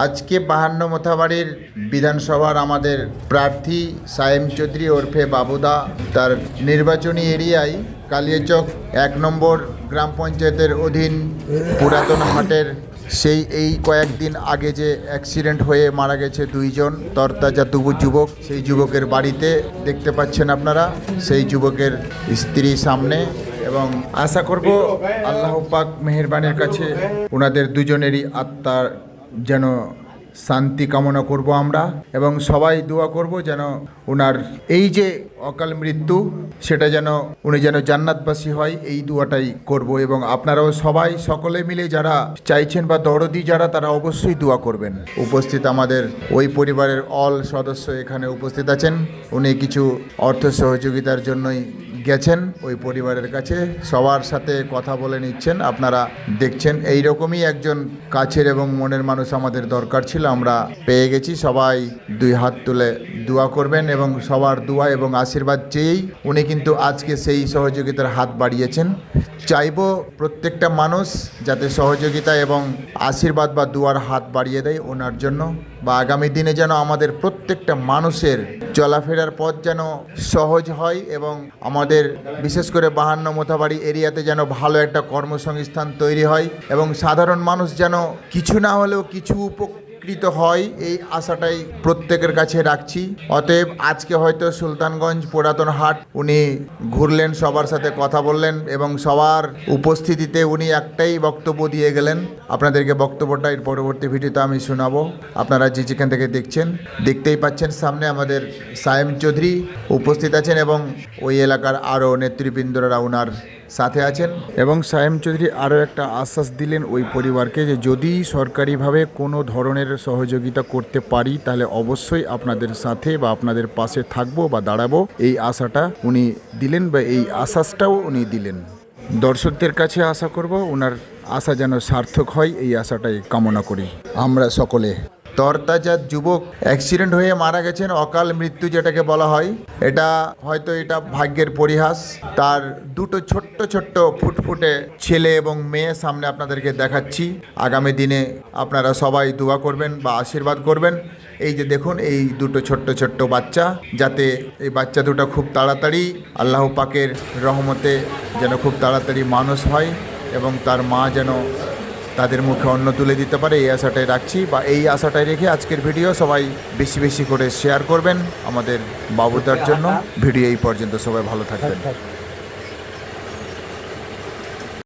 আজকে 52 মোথাবাড়ির বিধানসভার আমাদের প্রার্থী সায়েম চৌধুরী ওরফে বাবুদা তার নির্বাচনী এরিয়ায় কালিয়াচক 1 নম্বর গ্রাম পঞ্চায়েতের অধীন পুরাতন হাটের এই কয়েকদিন আগে যে অ্যাক্সিডেন্ট হয়ে মারা গেছে 2 জন তরতাজা যুবক, সেই যুবকের বাড়িতে দেখতে পাচ্ছেন আপনারা সেই যুবকের স্ত্রী সামনে, এবং আশা করব আল্লাহ পাক মেহেরবানের কাছে ওনাদের দুজনেরই আত্মার যেন শান্তি কামনা করব আমরা, এবং সবাই দোয়া করব যেন ওনার এই যে অকাল মৃত্যু সেটা যেন উনি যেন জান্নাতবাসী হয়, এই দোয়াটাই করব। এবং আপনারাও সবাই সকলে মিলে যারা চাইছেন বা দরদি যারা, তারা অবশ্যই দোয়া করবেন। উপস্থিত আমাদের ওই পরিবারের অল সদস্য এখানে উপস্থিত আছেন। উনি কিছু অর্থ সহযোগিতার জন্যই গেছেন ওই পরিবারের কাছে, সবার সাথে কথা বলে নিচ্ছেন। আপনারা দেখছেন এই রকমই একজন কাছের এবং মনের মানুষ আমাদের দরকার ছিল, আমরা পেয়ে গেছি। সবাই 2 হাত তুলে দোয়া করবেন এবং সবার দোয়া এবং আশীর্বাদ চেয়েই উনি কিন্তু আজকে সেই সহযোগিতার হাত বাড়িয়েছেন। চাইব প্রত্যেকটা মানুষ যাতে সহযোগিতা এবং আশীর্বাদ বা দোয়ার হাত বাড়িয়ে দেয় ওনার জন্য, বা আগামী দিনে যেন আমাদের প্রত্যেকটা মানুষের চলাফেরার পথ যেন সহজ হয়, এবং আমাদের বিশেষ করে 52 মোথাবাড়ি এরিয়াতে যেন ভালো একটা কর্মসংস্থান তৈরি হয়, এবং সাধারণ মানুষ যেন কিছু না হলেও কিছু উপকৃত হয়, এই আশাটাই প্রত্যেকের কাছে রাখছি। অতএব আজকে হয়তো সুলতানগঞ্জ পুরাতন হাট উনি ঘুরলেন, সবার সাথে কথা বললেন, এবং সবার উপস্থিতিতে উনি একটাই বক্তব্য দিয়ে গেলেন। আপনাদেরকে বক্তব্যটা এর পরবর্তী ভিডিওতে আমি শোনাবো। আপনারা যেখান থেকে দেখছেন দেখতেই পাচ্ছেন সামনে আমাদের সায়েম চৌধুরী উপস্থিত আছেন, এবং ওই এলাকার আরও নেতৃবৃন্দরা ওনার সাথে আছেন। এবং সায়েম চৌধুরী আরও একটা আশ্বাস দিলেন ওই পরিবারকে যে যদি সরকারিভাবে কোনো ধরনের সহযোগিতা করতে পারি তাহলে অবশ্যই আপনাদের সাথে বা আপনাদের পাশে থাকবো বা দাঁড়াবো, এই আশাটা উনি দিলেন বা এই আশ্বাসটাও উনি দিলেন। দর্শকদের কাছে আশা করব ওনার আশা যেন সার্থক হয়, এই আশাটাই কামনা করি আমরা সকলে। তরতাজা যুবক অ্যাক্সিডেন্ট হয়ে মারা গেছেন, অকাল মৃত্যু যেটাকে বলা হয়, এটা হয়তো এটা ভাগ্যের পরিহাস। তার 2টো ছোট্ট ফুটফুটে ছেলে এবং মেয়ে সামনে আপনাদেরকে দেখাচ্ছি। আগামী দিনে আপনারা সবাই দোয়া করবেন বা আশীর্বাদ করবেন। এই যে দেখুন এই 2টো ছোট্ট বাচ্চা, যাতে এই বাচ্চা দুটো খুব তাড়াতাড়ি আল্লাহ পাকের রহমতে যেন খুব তাড়াতাড়ি মানুষ হয়, এবং তার মা যেন তাদের মুখে অন্ন তুলে দিতে পারে, এই আশাটাই রাখছি বা এই আশাটাই রেখে আজকের ভিডিও সবাই বেশি করে শেয়ার করবেন আমাদের বাবুদার জন্য। ভিডিও এই পর্যন্ত, সবাই ভালো থাকবেন।